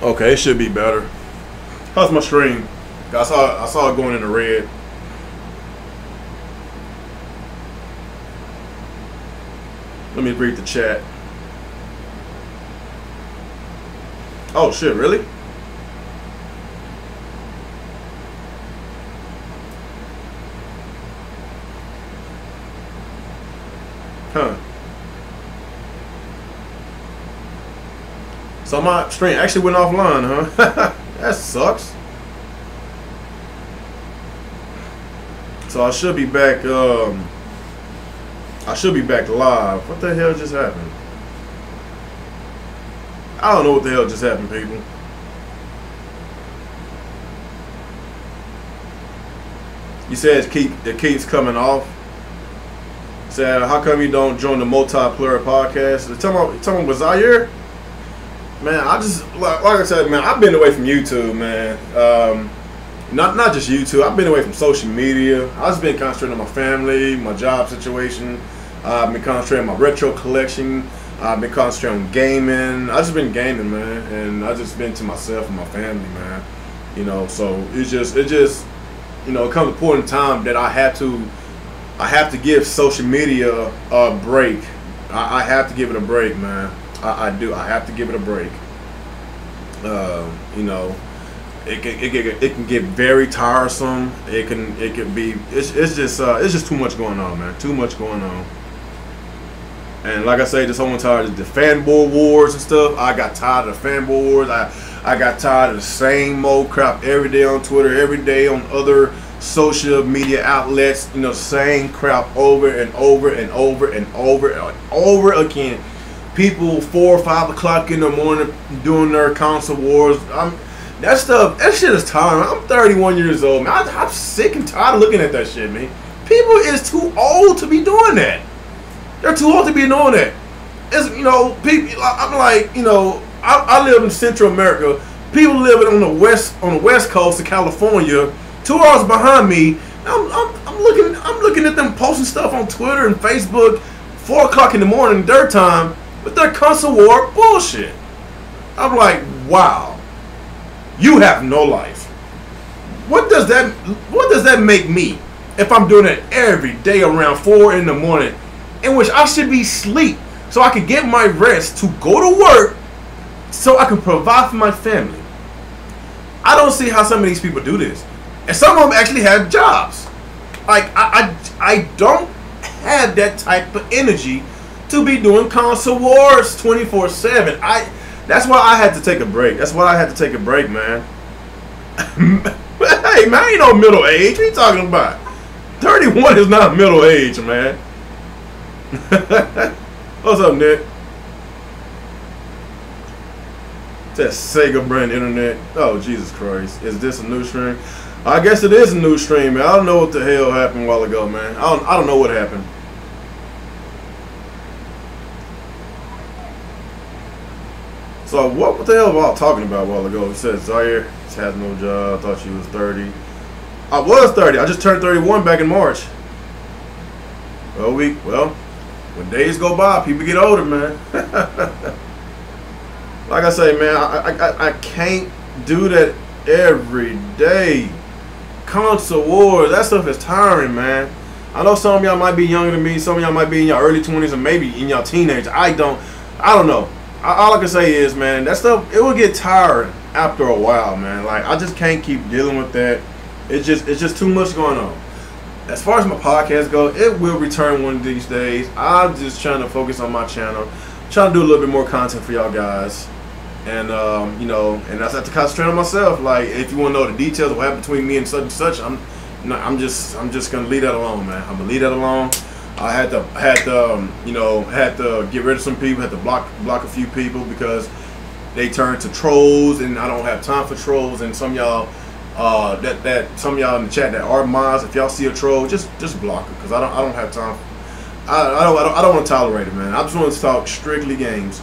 Okay, it should be better. How's my stream? I saw it going in the red. Let me read the chat. Oh shit, really? Huh. So my stream actually went offline, huh? That sucks. So I should be back. I should be back live. What the hell just happened? I don't know what the hell just happened, people. You said it keeps coming off. Said, how come you don't join the multiplayer podcast? Tell me, was I here? Man, I just like I said, man, I've been away from YouTube, man. Not just YouTube. I've been away from social media. I've just been concentrating on my family, my job situation. I've been concentrating on my retro collection. I've been concentrating on gaming. I've just been gaming, man, and I've just been to myself and my family, man. You know, so it just you know, it comes to a point in time that I have to give social media a break. I have to give it a break, man. I do. I have to give it a break. You know, it can get very tiresome. It can be. It's just too much going on, man. Too much going on. And like I say, this whole entire the fanboy wars and stuff. I got tired of the fanboy wars. I got tired of the same old crap every day on Twitter, every day on other social media outlets. You know, same crap over and over and over and over and over again. People 4 or 5 o'clock in the morning doing their console wars. That shit is tiring. I'm 31 years old, man. I'm sick and tired of looking at that shit, man. People is too old to be doing that. They're too old to be doing that. It's, you know, people. I'm like, you know, I live in Central America. People living on the west coast of California, 2 hours behind me. I'm looking at them posting stuff on Twitter and Facebook, 4 o'clock in the morning, their time, with their console war bullshit. I'm like, wow, you have no life. What does that make me if I'm doing it every day around 4 in the morning, in which I should be asleep so I can get my rest to go to work so I can provide for my family? I don't see how some of these people do this. And some of them actually have jobs. Like, I don't have that type of energy to be doing console wars 24/7. That's why I had to take a break. That's why I had to take a break, man. Hey, man, I ain't no middle age. What are you talking about? 31 is not middle age, man. What's up, Nick? That Sega brand internet. Oh, Jesus Christ. Is this a new stream? I guess it is a new stream, man. I don't know what the hell happened a while ago, man. I don't know what happened. So what the hell was I talking about a while ago? He said Zaire has no job. I thought she was 30. I was 30. I just turned 31 back in March. Well, when days go by, people get older, man. Like I say, man, I can't do that every day. Console wars, that stuff is tiring, man. I know some of y'all might be younger than me. Some of y'all might be in your early 20s or maybe in your teenage. I don't know. All I can say is, man, that stuff, it will get tired after a while, man. Like, I just can't keep dealing with that. It's just too much going on. As far as my podcast go, it will return one of these days. I'm just trying to focus on my channel, trying to do a little bit more content for y'all guys, and you know, and I have to concentrate on myself. Like, if you want to know the details of what happened between me and such and such, I'm just gonna leave that alone, man. I'm gonna leave that alone. I had to get rid of some people, had to block a few people because they turned to trolls, and I don't have time for trolls. And some of y'all, some of y'all in the chat that are mods, if y'all see a troll, just block it, because I don't have time. I don't want to tolerate it, man. I just want to talk strictly games.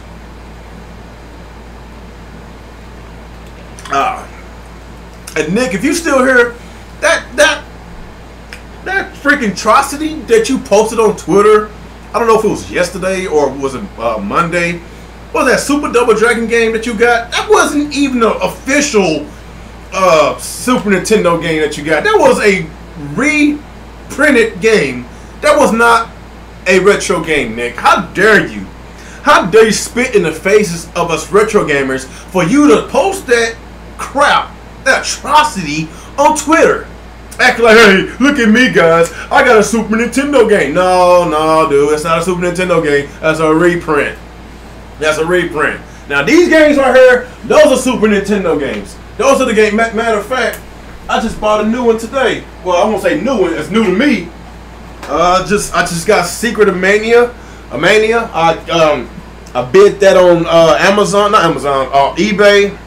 And Nick, if you still here, that freaking atrocity that you posted on Twitter, I don't know if it was yesterday or was it Monday, what was that Super Double Dragon game that you got? That wasn't even an official Super Nintendo game that you got. That was a reprinted game. That was not a retro game, Nick. How dare you? How dare you spit in the faces of us retro gamers for you to post that crap, that atrocity on Twitter? Act like, hey, look at me, guys. I got a Super Nintendo game. No, dude. It's not a Super Nintendo game. That's a reprint. That's a reprint. Now, these games right here, those are Super Nintendo games. Those are the games. Matter of fact, I just bought a new one today. Well, I won't say new one. It's new to me. I just got Secret of Mania. I bid that on Amazon. Not Amazon. eBay.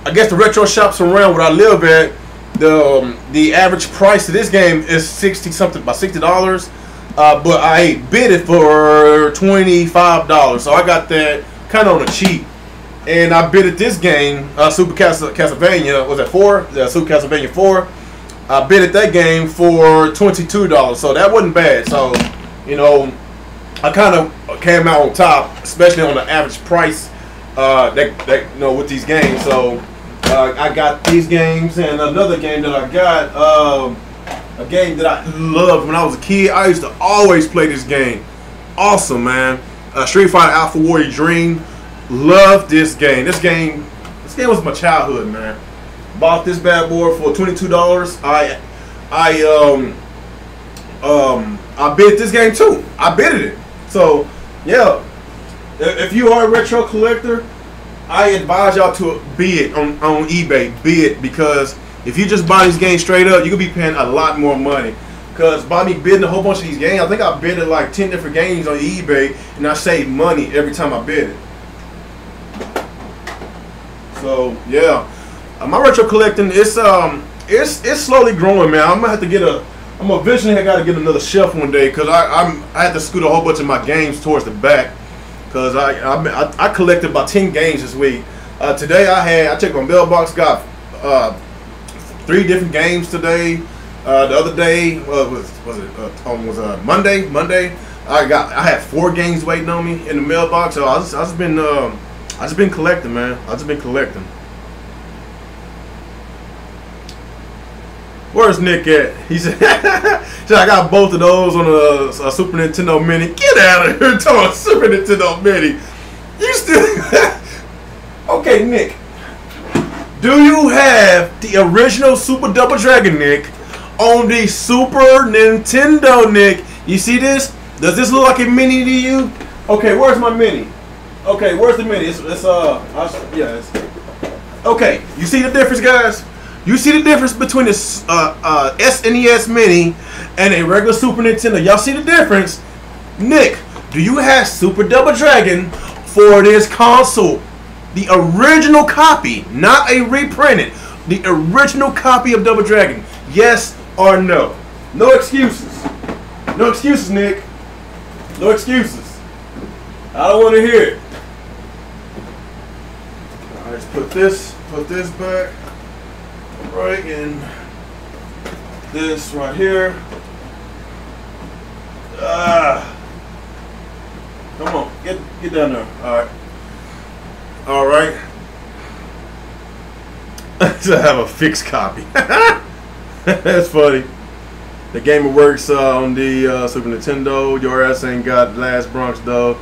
I guess the retro shops around where I live at, the average price of this game is about $60. But I bid it for $25, so I got that kind of on the cheap. And I bid at this game, Super Castlevania. Was that 4? Super Castlevania 4. I bid at that game for $22, so that wasn't bad. So, you know, I kind of came out on top, especially on the average price that you know with these games. So. I got these games and another game that I got, a game that I loved when I was a kid. I used to always play this game. Awesome, man. Street Fighter Alpha Warrior Dream. Love this game. This game was my childhood, man. Bought this bad boy for $22. I bid this game too. I bidded it. So yeah, if you are a retro collector, I advise y'all to bid on eBay. Bid, because if you just buy these games straight up, you could be paying a lot more money. Because by me bidding a whole bunch of these games, I think I bidded like 10 different games on eBay, and I saved money every time I bid it. So yeah, my retro collecting it's slowly growing, man. I'm gonna have to get I'm eventually got to get another shelf one day, because I had to scoot a whole bunch of my games towards the back. Because I collected about 10 games this week. Today I checked my mailbox, got 3 different games today. The other day was Monday. I had 4 games waiting on me in the mailbox. So I just been collecting, man. I just been collecting. Where's Nick at? He said, I got both of those on a Super Nintendo Mini. Get out of here talking about Super Nintendo Mini. You still... Okay, Nick. Do you have the original Super Double Dragon, Nick, on the Super Nintendo, Nick? You see this? Does this look like a Mini to you? Okay, where's my Mini? Okay, where's the Mini? Okay, you see the difference, guys? You see the difference between the SNES Mini and a regular Super Nintendo? Y'all see the difference? Nick, do you have Super Double Dragon for this console? The original copy, not a reprinted. The original copy of Double Dragon. Yes or no? No excuses. No excuses, Nick. No excuses. I don't want to hear it. All right, let's put this back. Right, and this right here. Come on, get down there. All right. To have a fixed copy. That's funny. The game works on the Super Nintendo. Your ass ain't got Last Bronx though.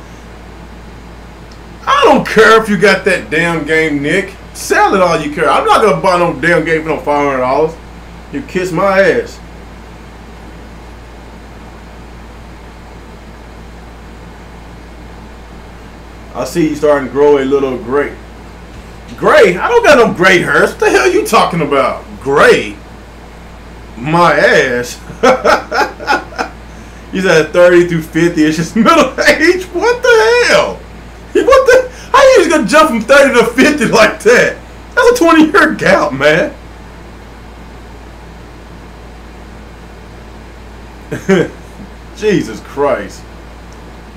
I don't care if you got that damn game, Nick. Sell it all you care. I'm not gonna buy no damn game for no $500. You kiss my ass. I see you starting to grow a little gray. Gray? I don't got no gray hairs. What the hell are you talking about? Gray? My ass. You said 30 through 50. It's just middle age. What the hell? What the? How you just gonna jump from 30 to 50 like that? That's a 20-year gap, man. Jesus Christ.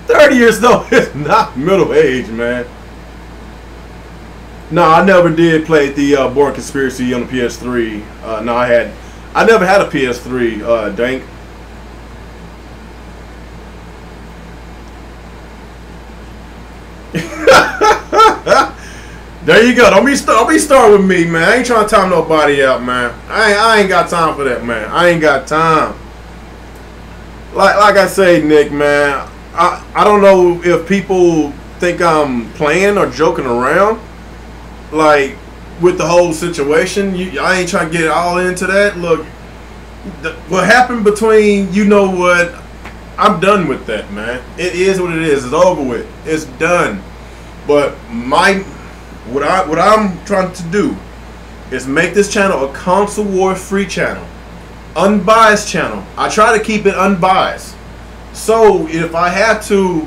30 years though is not middle age, man. No, I never did play the Born Conspiracy on the PS3. No, I never had a PS3, Dank. There you go. Don't be starting with me, man. I ain't trying to time nobody out, man. I ain't got time for that, man. I ain't got time. Like I say, Nick, man. I don't know if people think I'm playing or joking around, like with the whole situation. I ain't trying to get all into that. Look, what happened between you know what. I'm done with that, man. It is what it is. It's over with. It's done. But what I'm trying to do is make this channel a console war free channel, unbiased channel. I try to keep it unbiased. So if I have to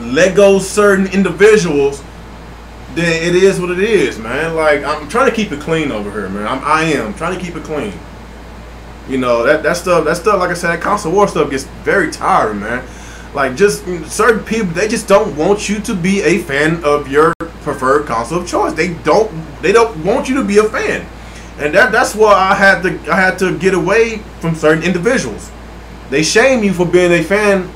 let go certain individuals, then it is what it is, man. Like I'm trying to keep it clean over here, man. I am trying to keep it clean. You know, that stuff, like I said, that console war stuff gets very tiring, man. Like, just certain people, they just don't want you to be a fan of your preferred console of choice. They don't want you to be a fan, and that's why I had to get away from certain individuals. They shame you for being a fan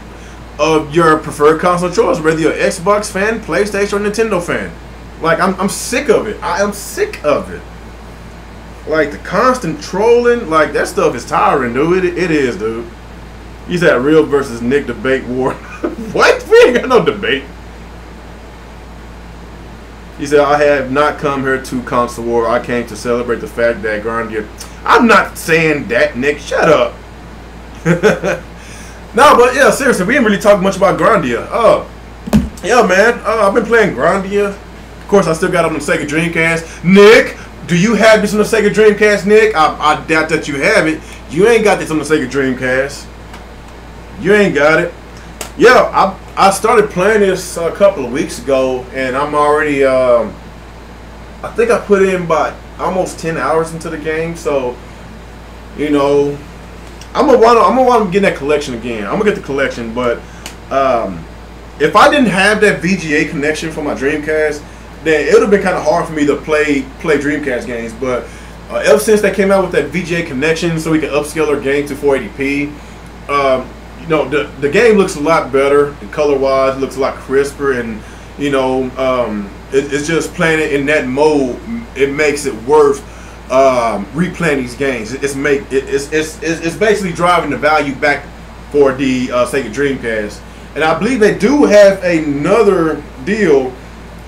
of your preferred console of choice, whether you're an Xbox fan, PlayStation, or Nintendo fan. Like, I'm sick of it. I am sick of it. Like, the constant trolling, like, that stuff is tiring, dude. It is, dude. You said real versus Nick debate war. What? We ain't got no debate. He said, I have not come here to console war. I came to celebrate the fact that Grandia. I'm not saying that, Nick. Shut up. No, but yeah, seriously, we didn't really talk much about Grandia. Yeah, man. I've been playing Grandia. Of course, I still got it on the Sega Dreamcast. Nick, do you have this on the Sega Dreamcast, Nick? I doubt that you have it. You ain't got this on the Sega Dreamcast. You ain't got it. Yeah, I started playing this a couple of weeks ago, and I'm already, I think I put in about almost 10 hours into the game. So, you know, I'm gonna want to get that collection again. I'm gonna get the collection, but if I didn't have that VGA connection for my Dreamcast, then it would have been kind of hard for me to play Dreamcast games. But ever since they came out with that VGA connection, so we can upscale our game to 480p, you know, the game looks a lot better, and color-wise, it looks a lot crisper, and you know, it's just playing it in that mode. It makes it worth replaying these games. It's basically driving the value back for the Sega Dreamcast. And I believe they do have another deal.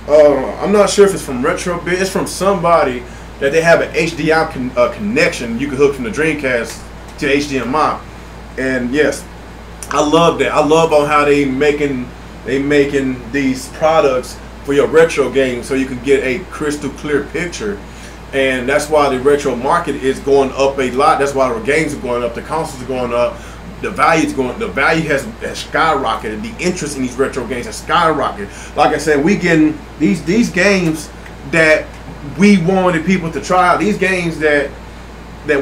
I'm not sure if it's from Retrobit. It's from somebody that they have an HDMI connection. You can hook from the Dreamcast to HDMI. And yes, I love that. I love on how they making these products for your retro games, so you can get a crystal clear picture. And that's why the retro market is going up a lot. That's why the games are going up. The consoles are going up. The value is going. The value has skyrocketed. The interest in these retro games has skyrocketed. Like I said, we getting these games that we wanted people to try out. These games that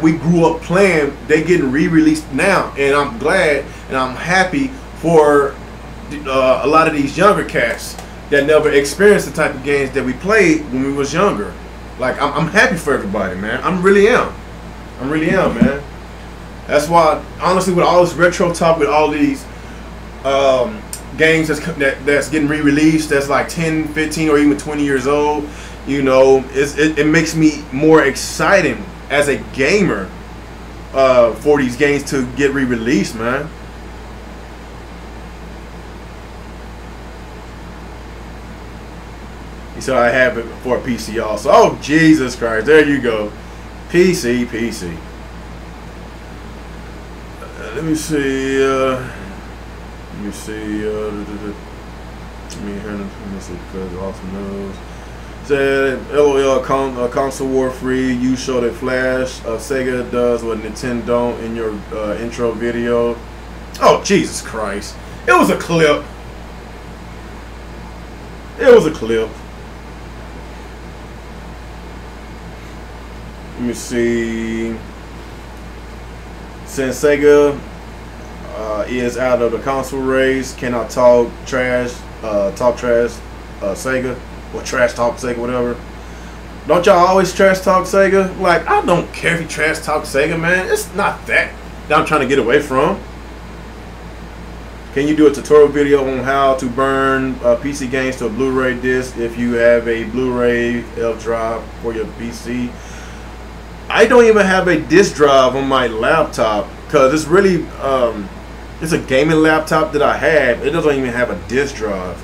we grew up playing, they getting re-released now, and I'm glad and I'm happy for a lot of these younger cats that never experienced the type of games that we played when we was younger. Like, I'm happy for everybody, man. I really am, man. That's why, honestly, with all this retro talk, with all these games that's getting re-released, that's like 10, 15, or even 20 years old, you know, it makes me more exciting as a gamer for these games to get re-released, man. He said I have it for a PC also. Oh, Jesus Christ. There you go. PC. Let me see. Let me see, because awesome news. Said LOL console war free. You showed it flash. Sega does what Nintendo don't in your intro video. Oh, Jesus Christ. It was a clip. Let me see. Since Sega is out of the console race, cannot talk trash Sega, or trash talk Sega, whatever. Don't y'all always trash talk Sega? Like, I don't care if you trash talk Sega, man. It's not that I'm trying to get away from. Can you do a tutorial video on how to burn PC games to a Blu-ray disc if you have a Blu-ray drive for your PC? I don't even have a disc drive on my laptop because it's really it's a gaming laptop that I have. It doesn't even have a disc drive.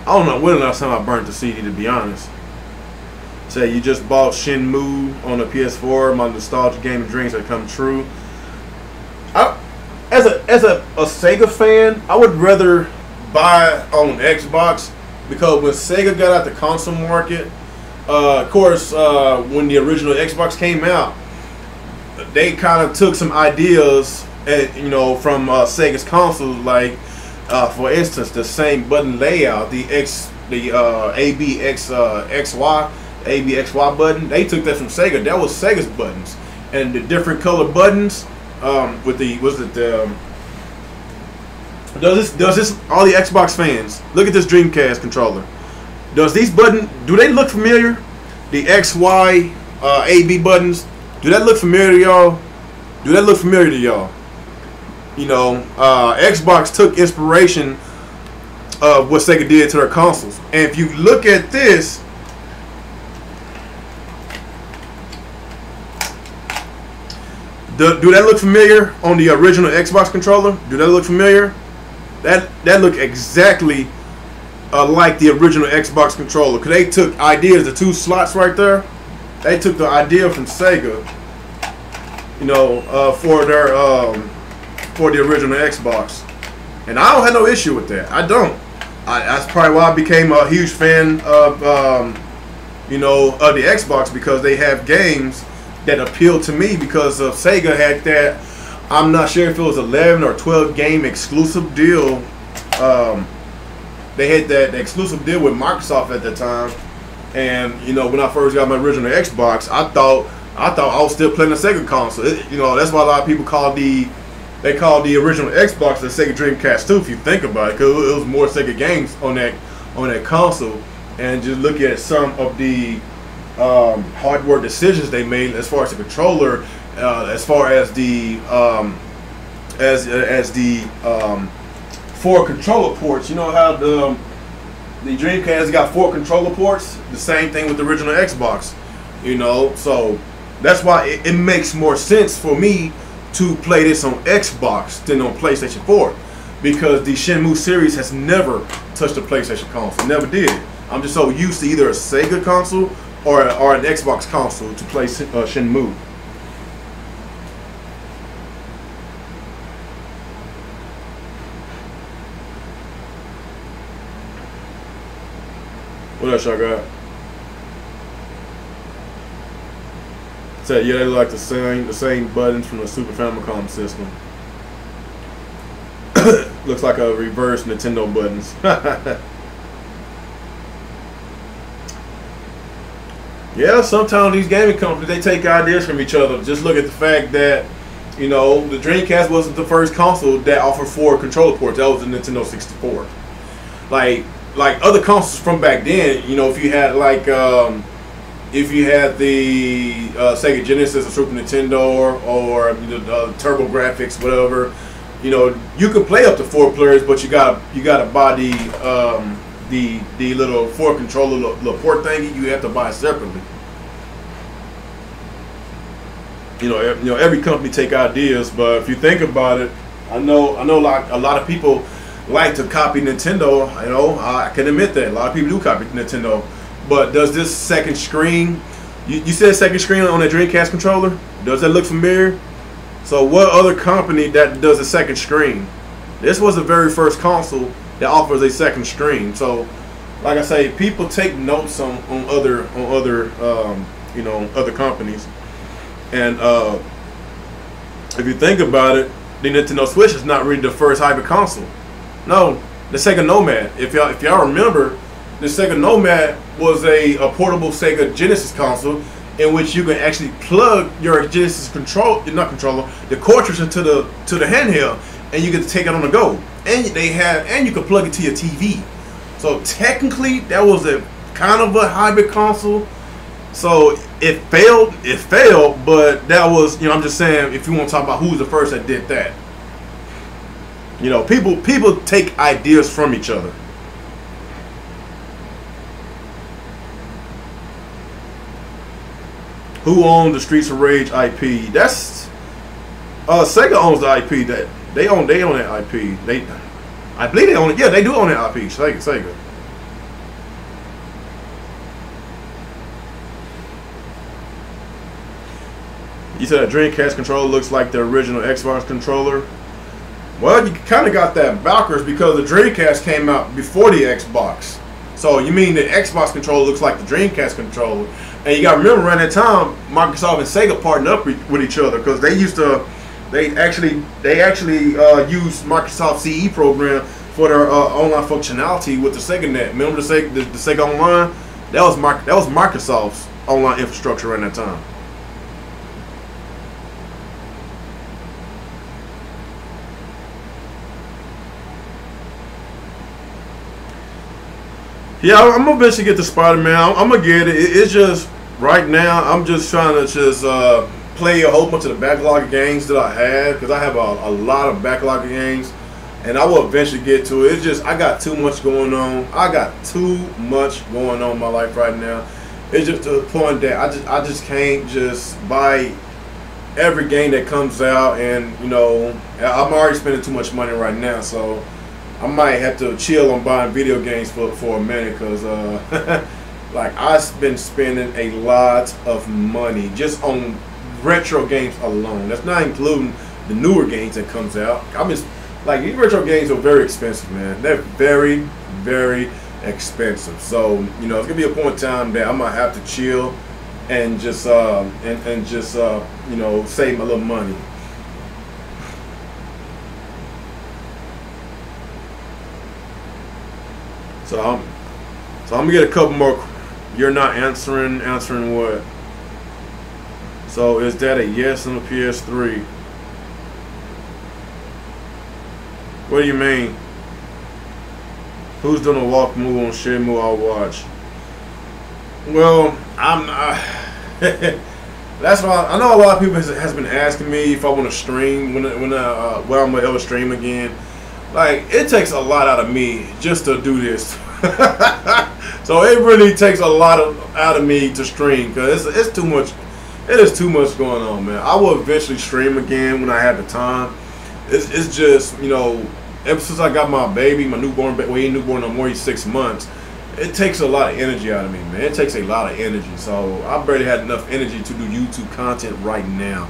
I don't know when the last time I burnt the CD, to be honest. Say you just bought Shenmue on the PS4. My nostalgia gaming dreams have come true. As a Sega fan, I would rather buy on Xbox because when Sega got out the console market, of course, when the original Xbox came out, they kind of took some ideas, from Sega's consoles, like for instance, the same button layout, the ABXY button. They took that from Sega. That was Sega's buttons, and the different color buttons. With the does this all the Xbox fans look at this Dreamcast controller? Does these buttons, do they look familiar? The XY AB buttons, do that look familiar to y'all? Do that look familiar to y'all? Xbox took inspiration of what Sega did to their consoles, and if you look at this. Do that look familiar on the original Xbox controller? Do that look familiar? That look exactly like the original Xbox controller. Cause they took ideas, the two slots right there. They took the idea from Sega, for the original Xbox, and I don't have no issue with that. I don't. That's probably why I became a huge fan of of the Xbox, because they have games that appealed to me because of Sega had that. I'm not sure if it was 11 or 12 game exclusive deal. They had that exclusive deal with Microsoft at the time, and when I first got my original Xbox, I thought I was still playing the Sega console. That's why a lot of people call the original Xbox the Sega Dreamcast 2. If you think about it, because it was more Sega games on that console, and just look at some of the hardware decisions they made as far as the controller, as far as the four controller ports. You know how the Dreamcast got 4 controller ports? The same thing with the original Xbox. So that's why it makes more sense for me to play this on Xbox than on PlayStation 4, because the Shenmue series has never touched a PlayStation console. Never did. I'm just so used to either a Sega console or an Xbox console to play Shenmue. What else y'all got? Said yeah, they look like the same buttons from the Super Famicom system. Looks like a reverse Nintendo buttons. Yeah, sometimes these gaming companies, they take ideas from each other. Just look at the fact that, the Dreamcast wasn't the first console that offered 4 controller ports. That was the Nintendo 64. Like other consoles from back then, if you had the Sega Genesis or Super Nintendo or Turbo Graphics, whatever, you could play up to 4 players, but you got to buy the little 4 controller little port thingy. You have to buy it separately. Every company take ideas, but if you think about it, I know like a lot of people like to copy Nintendo. I can admit that a lot of people do copy Nintendo. But does this second screen? You said second screen on a Dreamcast controller. Does that look familiar? So what other company that does a second screen? This was the very first console that offers a second screen. So, like I say, people take notes on other companies. And if you think about it, the Nintendo Switch is not really the first hybrid console. No, the Sega Nomad. If y'all remember, the Sega Nomad was a portable Sega Genesis console in which you can actually plug your Genesis the cartridge into the handheld, and you get to take it on the go. And you can plug it to your TV. So technically, that was a kind of a hybrid console. So it failed. It failed, but that was, you know, I'm just saying, if you want to talk about who's the first that did that, you know, people take ideas from each other. Who owns the Streets of Rage IP? That's Sega owns the IP. That they own that IP. I believe they own it. Yeah, they do own that IP. Sega. You said a Dreamcast controller looks like the original Xbox controller. Well, you kind of got that backwards because the Dreamcast came out before the Xbox. So you mean the Xbox controller looks like the Dreamcast controller? And you got to remember, around that time, Microsoft and Sega partnered up with each other because they actually used Microsoft CE program for their online functionality with the Sega Net. Remember the Sega Online? That was Microsoft's online infrastructure around that time. Yeah, I'm gonna eventually get to Spider-Man. I'm gonna get it. It's just right now I'm just trying to just play a whole bunch of the backlog of games that I have, because I have a lot of backlog of games, and I will eventually get to it. It's just I got too much going on. I got too much going on in my life right now. It's just to the point that I just can't just buy every game that comes out, and you know, I'm already spending too much money right now, so I might have to chill on buying video games for a minute, because like I've been spending a lot of money just on retro games alone. That's not including the newer games that comes out. I'm just like, these retro games are very expensive, man. They're very, very expensive. So you know, it's gonna be a point in time that I'm gonna have to chill and just you know, save my little money. So I'm gonna get a couple more. You're not answering what? So is that a yes on the PS3? What do you mean? Who's doing a walk move on Shenmue? I'll watch. Well, I'm not. That's why I know a lot of people has been asking me if I want to stream when I'm gonna ever stream again. Like, it takes a lot out of me just to do this. So it really takes a lot out of me to stream, because it's too much. It is too much going on, man. I will eventually stream again when I have the time. It's just, you know, ever since I got my baby, my newborn, well, he ain't newborn no more, he's 6 months. It takes a lot of energy out of me, man. It takes a lot of energy. So I barely had enough energy to do YouTube content right now.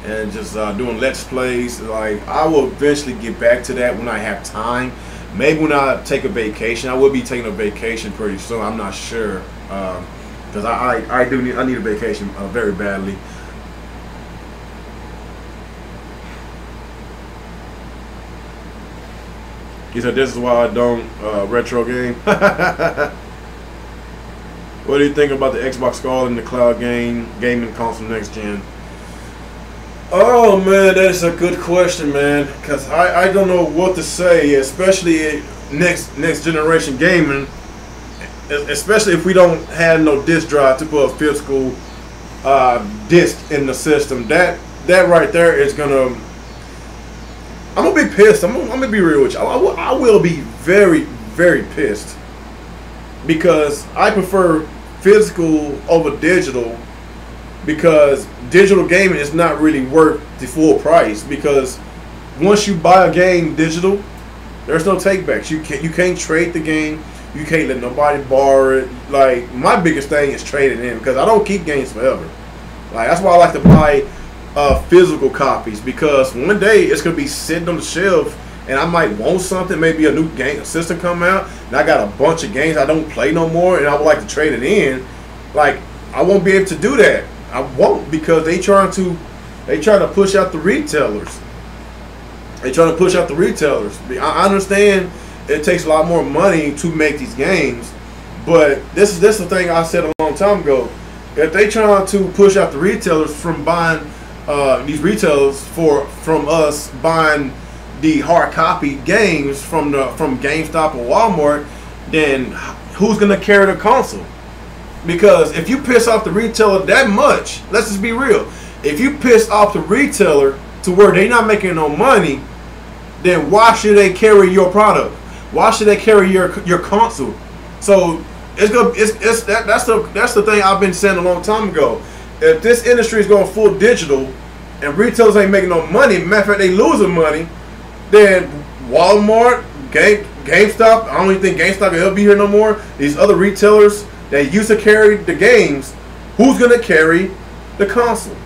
And just doing Let's Plays. Like, I will eventually get back to that when I have time. Maybe when I take a vacation. I will be taking a vacation pretty soon. I'm not sure, because I need a vacation very badly. He said this is why I don't retro game. What do you think about the Xbox Scarlet and the cloud gaming console next gen? Oh man, that's a good question, man. Cause I don't know what to say, especially next generation gaming. Especially if we don't have no disk drive to put a physical disk in the system. That right there is gonna. I'm gonna be pissed. I'm gonna be real with you. I will be very, very pissed, because I prefer physical over digital. Because digital gaming is not really worth the full price. Because once you buy a game digital, there's no takebacks. You can't trade the game. You can't let nobody borrow it. Like, my biggest thing is trading in, because I don't keep games forever. Like, that's why I like to buy physical copies, because one day it's gonna be sitting on the shelf and I might want something, maybe a new game system come out, and I got a bunch of games I don't play no more, and I would like to trade it in. Like, I won't be able to do that. I won't, because they trying to push out the retailers. They trying to push out the retailers. I understand it takes a lot more money to make these games, but this is the thing I said a long time ago. If they trying to push out the retailers from buying these retailers from us buying the hard copy games from GameStop or Walmart, then who's gonna carry the console? Because if you piss off the retailer that much, let's just be real. If you piss off the retailer to where they're not making no money, then why should they carry your product? Why should they carry your console? So that's the thing I've been saying a long time ago. If this industry is going full digital and retailers ain't making no money, matter of fact they losing money, then Walmart, GameStop, I don't even think GameStop will ever be here no more. These other retailers that used to carry the games, who's gonna carry the console?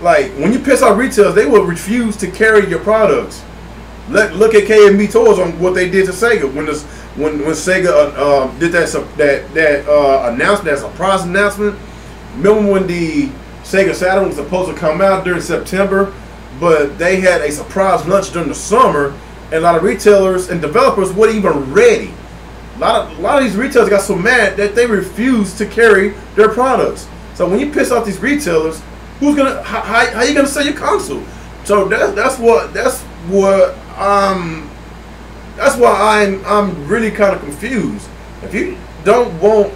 Like, when you piss off retailers, they will refuse to carry your products. Look at K&B Toys on what they did to Sega when Sega did that announcement, that surprise announcement. Remember when the Sega Saturn was supposed to come out during September, but they had a surprise launch during the summer, and a lot of retailers and developers weren't even ready. A lot of these retailers got so mad that they refused to carry their products. So when you piss off these retailers, how you gonna sell your console? So that's why I'm really kind of confused. If you don't want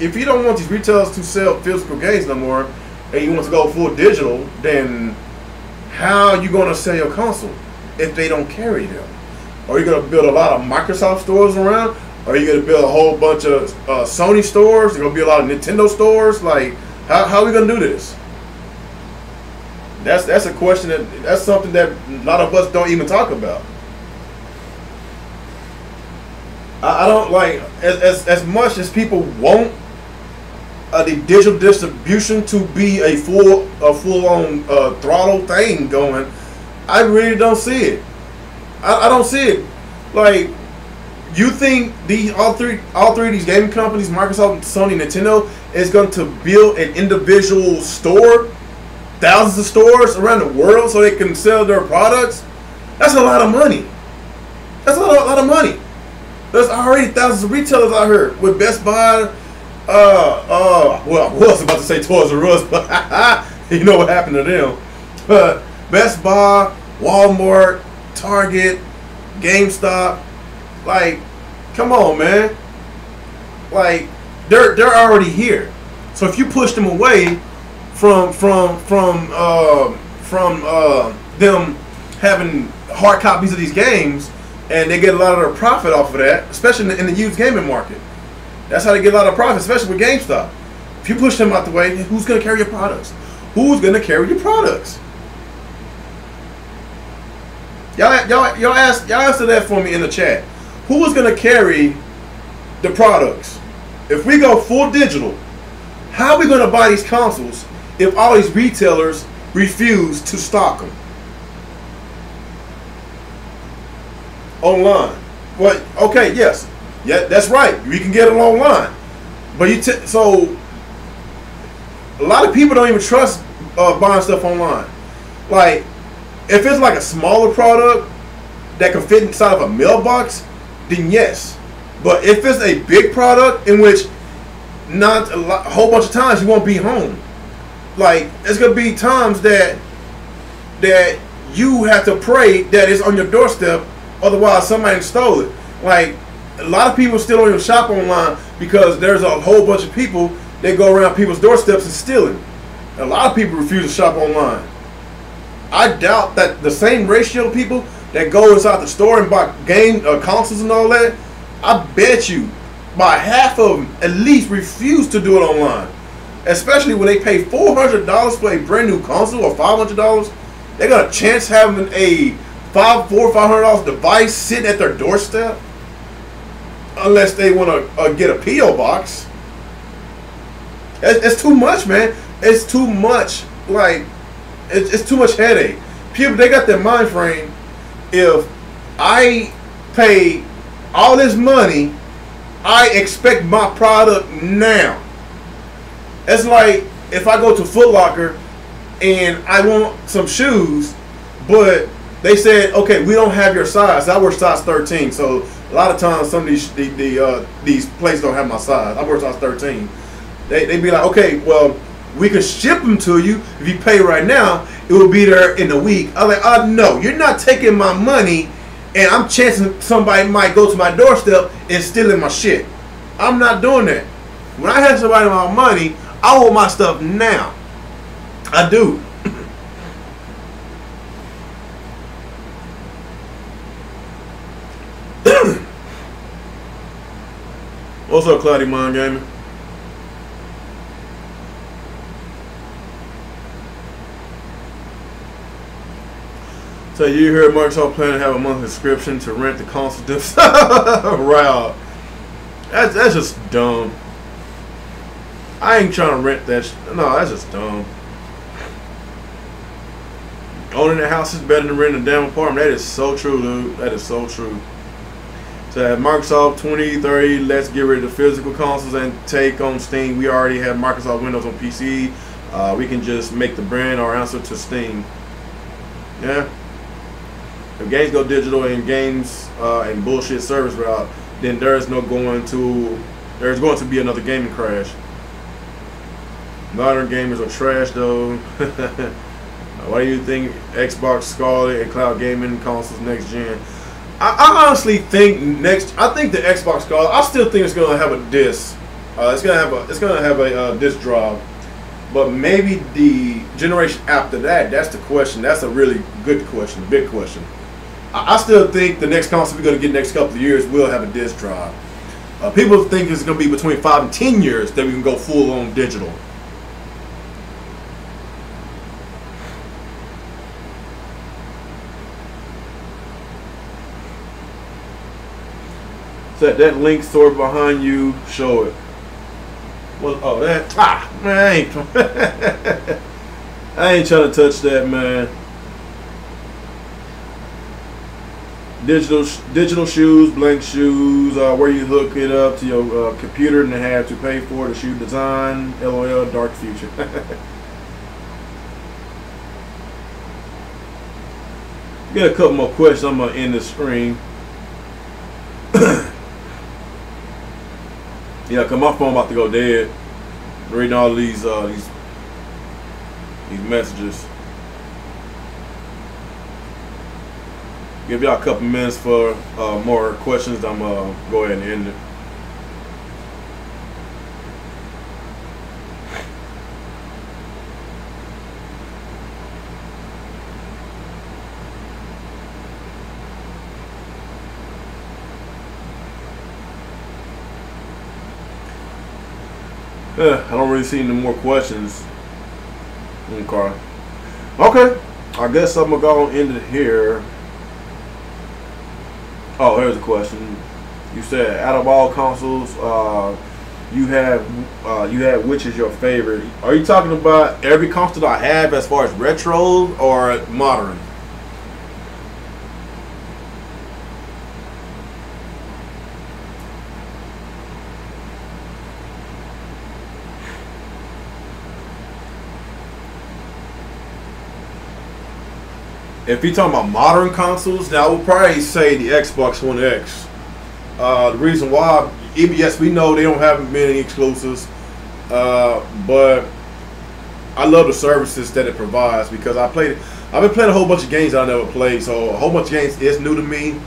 these retailers to sell physical games no more, and you want to go full digital, then how are you gonna sell your console if they don't carry them? Are you gonna build a lot of Microsoft stores around? Are you gonna build a whole bunch of Sony stores? There's gonna be a lot of Nintendo stores. Like, how are we gonna do this? That's a question that's something that a lot of us don't even talk about. I don't like as much as people want the digital distribution to be a full on throttle thing going. I really don't see it. I don't see it. Like, you think all three of these gaming companies, Microsoft, Sony, Nintendo, is going to build an individual store, thousands of stores around the world so they can sell their products? That's a lot of money. That's a lot of money. There's already thousands of retailers out here with Best Buy. Well, I was about to say Toys R Us, but you know what happened to them. But Best Buy, Walmart, Target, GameStop, like, come on, man. Like, they're already here. So if you push them away from them having hard copies of these games, and they get a lot of their profit off of that, especially in the used gaming market. That's how they get a lot of profit, especially with GameStop. If you push them out the way, who's going to carry your products? Who's going to carry your products? Y'all answer that for me in the chat. Who is going to carry the products? If we go full digital, how are we going to buy these consoles if all these retailers refuse to stock them? Online. Well, okay, yes. Yeah, that's right. We can get it online. But so a lot of people don't even trust buying stuff online. Like, if it's like a smaller product that can fit inside of a mailbox, then yes. But if it's a big product in which a whole bunch of times you won't be home, like, it's gonna be times that you have to pray that it's on your doorstep, otherwise somebody stole it. Like, a lot of people still don't even shop online because there's a whole bunch of people that go around people's doorsteps and stealing. A lot of people refuse to shop online. I doubt that the same ratio of people that go inside the store and buy consoles and all that, I bet you by half of them at least refuse to do it online. Especially when they pay $400 for a brand new console or $500, they got a chance having a $400 or $500 device sitting at their doorstep. Unless they want to get a P.O. box. It's too much, man. It's too much. Like, it's too much headache. People, they got their mind frame. If I pay all this money, I expect my product now. It's like if I go to Foot Locker and I want some shoes, but they said, okay, we don't have your size. I wear size 13, so a lot of times some of these places don't have my size. I wear size 13. They be like, okay, well, we can ship them to you. If you pay right now, it will be there in a week. I'm like, no, you're not taking my money, and I'm chancing somebody might go to my doorstep and stealing my shit. I'm not doing that. When I have somebody my money, I want my stuff now. I do. What's up, Cloudy Mind Gaming? So you heard Microsoft planning to have a monthly subscription to rent the console discs? Right. That's just dumb. I ain't trying to rent that. No, that's just dumb. Owning a house is better than renting a damn apartment. That is so true, dude. That is so true. So at Microsoft 2030, let's get rid of the physical consoles and take on Steam. We already have Microsoft Windows on PC. We can just make the brand our answer to Steam. Yeah. If games go digital and games and bullshit service route, then there's going to be another gaming crash. Modern gamers are trash though. Why do you think Xbox Scarlet and cloud gaming consoles next gen? I honestly think I think the Xbox Scarlet. I still think it's gonna have a disc. It's gonna have a disc drive. But maybe the generation after that. That's the question. That's a really good question, a big question. I still think the next console we're going to get next couple of years will have a disc drive. People think it's going to be between 5 and 10 years that we can go full on digital. So that link store behind you, show it. Well, oh, that. Man, I ain't trying to touch that, man. Digital shoes, blank shoes, where you hook it up to your computer and have to pay for the shoe design. LOL, dark future. Got a couple more questions. I'm gonna end the screen. Yeah, cause my phone about to go dead. Reading all these messages. Give y'all a couple minutes for more questions. I'm gonna go ahead and end it. I don't really see any more questions. Okay. I guess I'm gonna go and end it here. Oh, here's a question. You said out of all consoles, you have which is your favorite? Are you talking about every console that I have as far as retro or modern? If you're talking about modern consoles, then I would probably say the Xbox One X. The reason why, yes, we know they don't have many exclusives, but I love the services that it provides because I've been playing a whole bunch of games that I never played, so a whole bunch of games is new to me.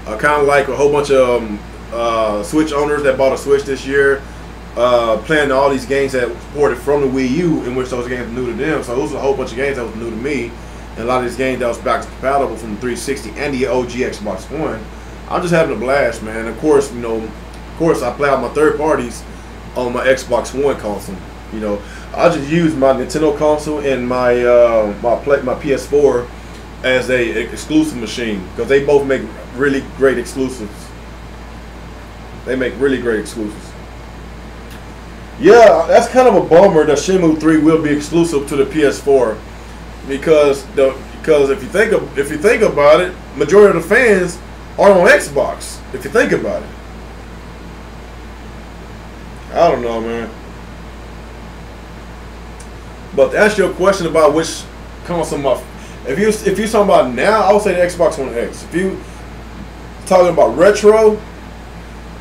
Kind of like a whole bunch of Switch owners that bought a Switch this year, playing all these games that ported from the Wii U, in which those games were new to them. So those are a whole bunch of games that was new to me. And a lot of these games that was backwards compatible from the 360 and the OG Xbox One. I'm just having a blast, man. Of course, I play out my third parties on my Xbox One console. I just use my Nintendo console and my PS4 as a exclusive machine because they both make really great exclusives. They make really great exclusives. Yeah, that's kind of a bummer that Shenmue 3 will be exclusive to the PS4. Because if you think about it, majority of the fans are on Xbox. If you think about it, I don't know, man. But to answer your question about which console, if you're talking about now, I would say the Xbox One X. If you talking about retro,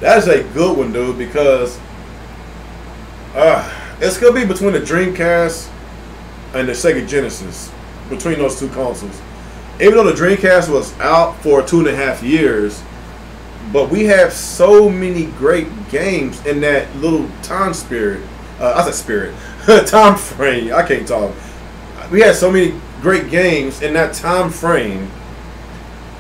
that's a good one, dude. Because it's gonna be between the Dreamcast and the Sega Genesis, between those two consoles. Even though the Dreamcast was out for 2.5 years, But we have so many great games in that little time spirit. I said spirit, time frame. I can't talk. We had so many great games in that time frame,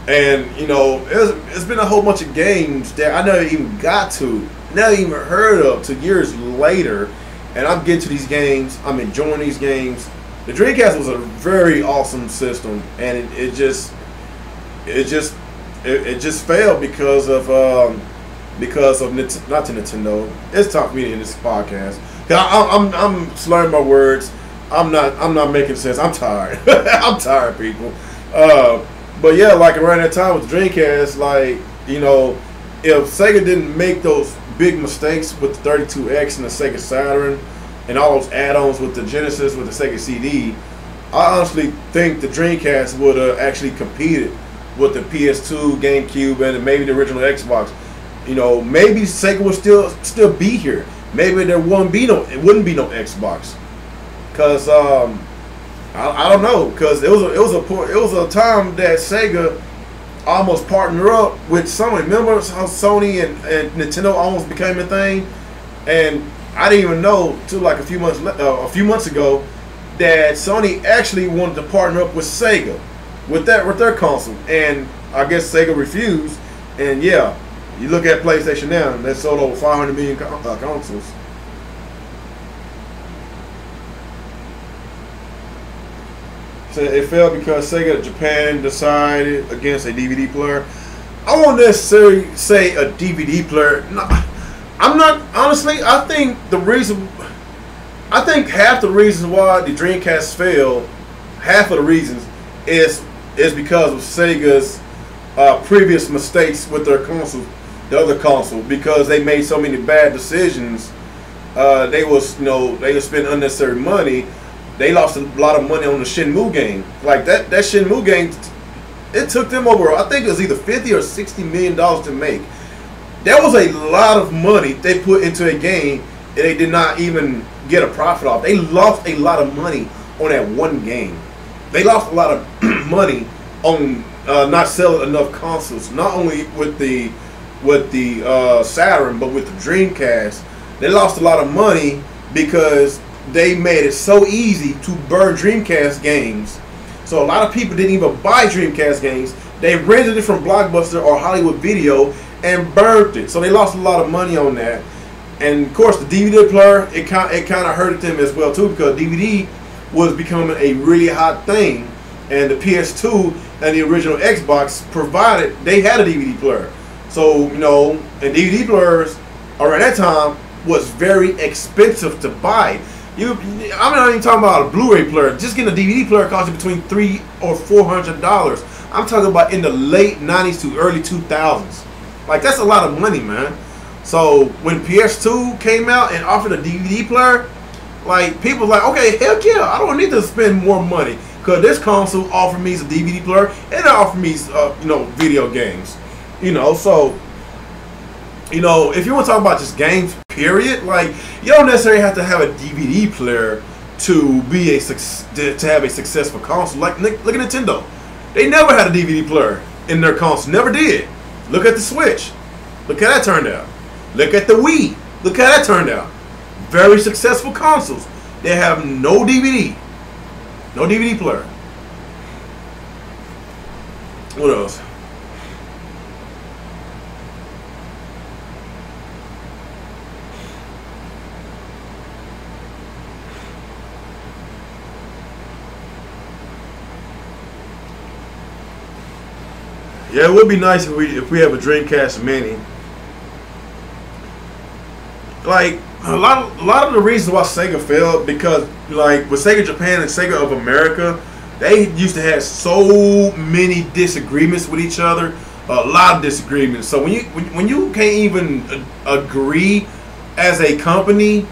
and you know, it's been a whole bunch of games that I never even got to, never even heard of, to years later. And I'm getting to these games. I'm enjoying these games. The Dreamcast was a very awesome system, and it just failed because of not to Nintendo. It's tough for me in this podcast. I'm slurring my words. I'm not making sense. I'm tired. I'm tired, people. But yeah, like around that time with the Dreamcast, like, you know, if Sega didn't make those big mistakes with the 32X and the Sega Saturn and all those add-ons with the Genesis, with the Sega CD, I honestly think the Dreamcast would have actually competed with the PS2, GameCube, and maybe the original Xbox. You know, maybe Sega would still be here. Maybe it wouldn't be no Xbox, cause I don't know, cause it was a time that Sega almost partnered up with Sony. Remember how Sony and Nintendo almost became a thing? And I didn't even know till like a few months ago that Sony actually wanted to partner up with Sega with their console, and I guess Sega refused. And yeah, you look at PlayStation now, they sold over 500 million consoles. So it failed because Sega Japan decided against a DVD player. I won't necessarily say a DVD player. No, I'm not, honestly. I think half the reasons why the Dreamcast failed, half of the reasons is because of Sega's previous mistakes with their console, the other console, because they made so many bad decisions. They spent unnecessary money. They lost a lot of money on the Shenmue game. Like that Shenmue game, it took them over, I think it was either $50 or $60 million to make. That was a lot of money they put into a game and they did not even get a profit off. They lost a lot of money on that one game. They lost a lot of money on not selling enough consoles, not only with the Saturn, but with the Dreamcast. They lost a lot of money because they made it so easy to burn Dreamcast games. So a lot of people didn't even buy Dreamcast games. They rented it from Blockbuster or Hollywood Video and burned it. So they lost a lot of money on that. And of course, the DVD player, it kind of hurted them as well too, because DVD was becoming a really hot thing, and the PS2 and the original Xbox provided they had a DVD player. So you know, and DVD players around that time was very expensive to buy. I'm not even talking about a Blu-ray player. Just getting a DVD player cost you between $300 or $400. I'm talking about in the late '90s to early 2000s. Like, that's a lot of money, man. So when PS2 came out and offered a DVD player, like, people were like, okay, heck yeah, I don't need to spend more money, because this console offered me a DVD player and it offered me video games. You know, so, you know, if you want to talk about just games, period, like, you don't necessarily have to have a DVD player to be to have a successful console. Like, look at Nintendo. They never had a DVD player in their console. Never did. Look at the Switch. Look how that turned out. Look at the Wii. Look how that turned out. Very successful consoles. They have no DVD. No DVD player. What else? Yeah, it would be nice if we have a Dreamcast Mini. Like a lot of the reasons why Sega failed, because like with Sega Japan and Sega of America, they used to have so many disagreements with each other, a lot of disagreements. So when you can't even agree as a company,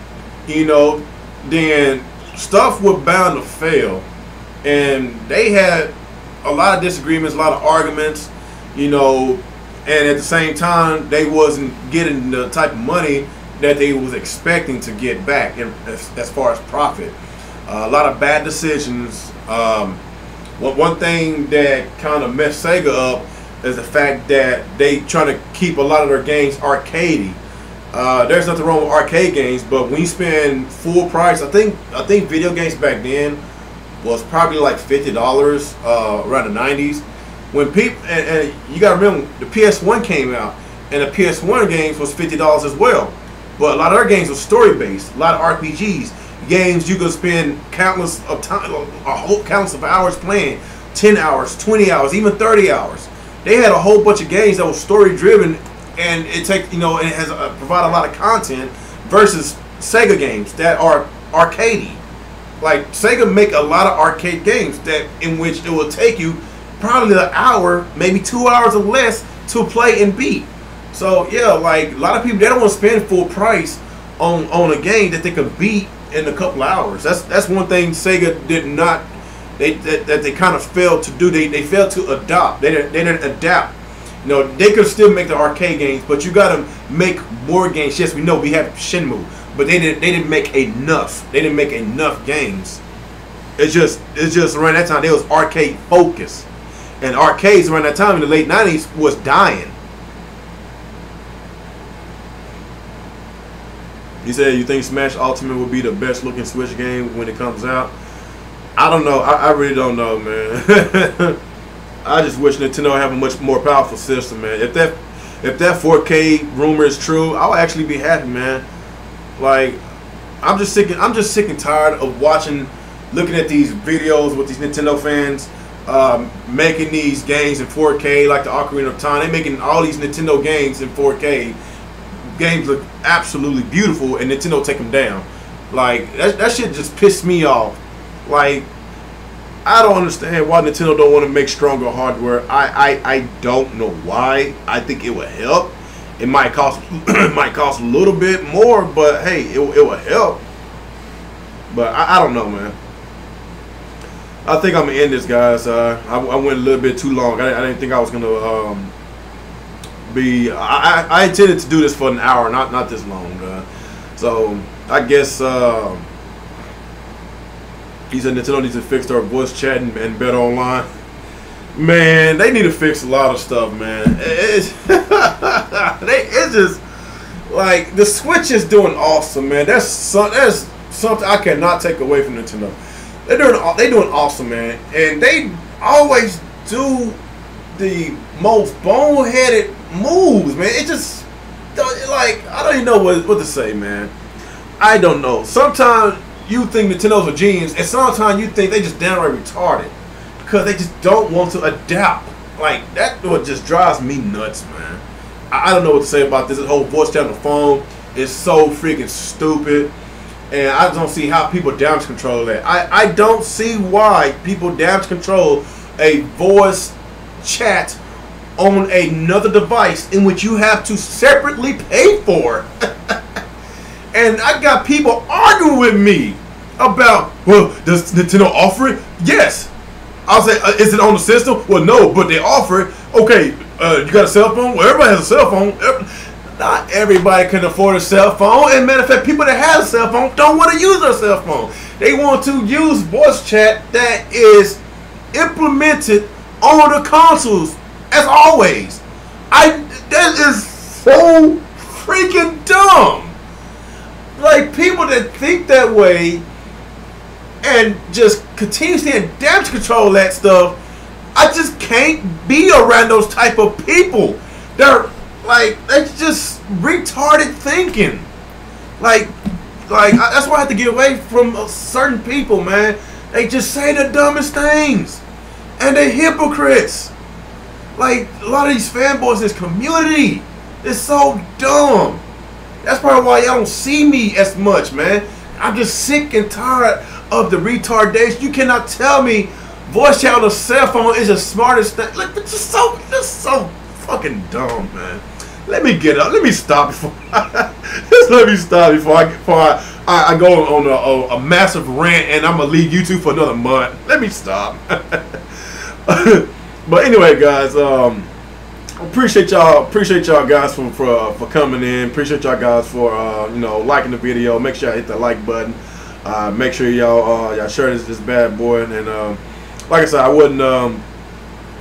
you know, then stuff was bound to fail. And they had a lot of disagreements, a lot of arguments. You know, and at the same time, they wasn't getting the type of money that they was expecting to get back as far as profit. A lot of bad decisions. One thing that kind of messed Sega up is the fact that they trying to keep a lot of their games arcadey. There's nothing wrong with arcade games, but when you spend full price, I think video games back then was probably like $50 around the 90s. When people and you gotta remember the PS1 came out, and the PS1 games was $50 as well. But a lot of our games were story based, a lot of RPGs, games you could spend countless of time, countless of hours playing, 10 hours, 20 hours, even 30 hours. They had a whole bunch of games that was story driven, and it has provide a lot of content versus Sega games that are arcadey. Like Sega make a lot of arcade games that in which it will take you probably an hour, maybe 2 hours or less to play and beat. So yeah, like a lot of people, they don't want to spend full price on a game that they could beat in a couple hours. That's one thing Sega did not. That they kind of failed to do. They failed to adopt. They didn't adapt. You know, they could still make the arcade games, but you got to make more games. Yes, we know we have Shenmue, but they didn't make enough. They didn't make enough games. It's just around that time they was arcade focused, and arcades around that time in the late 90s was dying. You said you think Smash Ultimate will be the best looking Switch game when it comes out. I don't know. I really don't know, man. I just wish Nintendo have a much more powerful system, man. If that 4K rumor is true, I'll actually be happy, man. Like, I'm just sick and tired of looking at these videos with these Nintendo fans making these games in 4K, like the Ocarina of Time. They're making all these Nintendo games in 4K. Games look absolutely beautiful, and Nintendo take them down. Like that shit just pissed me off. Like, I don't understand why Nintendo don't want to make stronger hardware. I don't know why. I think it would help. It might cost a little bit more, but hey, it would help. But I don't know, man. I think I'm gonna end this, guys. I went a little bit too long. I didn't think I was gonna I intended to do this for an hour, not this long. So I guess he said Nintendo needs to fix their voice chat and better online. Man, they need to fix a lot of stuff, man. It's just like the Switch is doing awesome, man. That's something I cannot take away from Nintendo. They're doing awesome, man, and they always do the most boneheaded moves, man. It just like I don't even know what to say, man. I don't know. Sometimes you think Nintendo's a genius, and sometimes you think they just downright retarded because they just don't want to adapt. Like that, what just drives me nuts, man. I don't know what to say about this. This whole voice chat on the phone is so freaking stupid, and I don't see how people damage control that. I don't see why people damage control a voice chat on another device in which you have to separately pay for. And I got people arguing with me about, well, does Nintendo offer it? Yes. I'll say, is it on the system? Well, no, but they offer it. Okay, you got a cell phone? Well, everybody has a cell phone. Not everybody can afford a cell phone. And matter of fact, people that have a cell phone don't want to use their cell phone. They want to use voice chat that is implemented on the consoles, as always. That is so freaking dumb. Like, people that think that way and just continuously damage control that stuff, I just can't be around those type of people. They're like, that's just retarded thinking. Like that's why I have to get away from certain people, man. They just say the dumbest things, and they're hypocrites. Like, a lot of these fanboys in this community is so dumb. That's probably why y'all don't see me as much, man. I'm just sick and tired of the retardation. You cannot tell me voice chat on a cell phone is the smartest thing. Like, it's just so fucking dumb, man. Let me get up. Let me stop before just let me stop before I go on a massive rant, and I'm gonna leave YouTube for another month. Let me stop. But anyway, guys, appreciate y'all guys for coming in. Appreciate y'all guys for liking the video. Make sure y'all hit that like button. Make sure y'all share this bad boy. And like I said, I wouldn't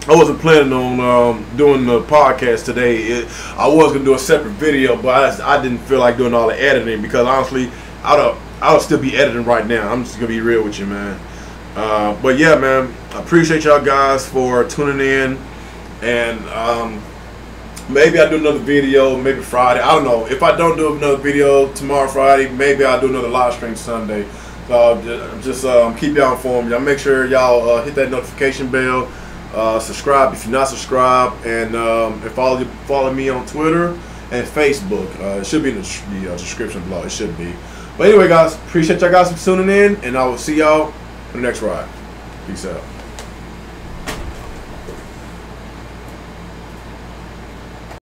I wasn't planning on doing the podcast today. I was gonna do a separate video, but I didn't feel like doing all the editing because honestly, I'll still be editing right now. I'm just gonna be real with you, man. But yeah, man, I appreciate y'all guys for tuning in, and maybe I'll do another video, maybe Friday. I don't know. If I don't do another video tomorrow, Friday, maybe I'll do another live stream Sunday. So just keep y'all informed. Y'all make sure y'all hit that notification bell. Subscribe if you're not subscribed, and follow me on Twitter and Facebook. It should be in the description below. It should be. But anyway, guys, appreciate y'all guys for tuning in, and I will see y'all on the next ride. Peace out.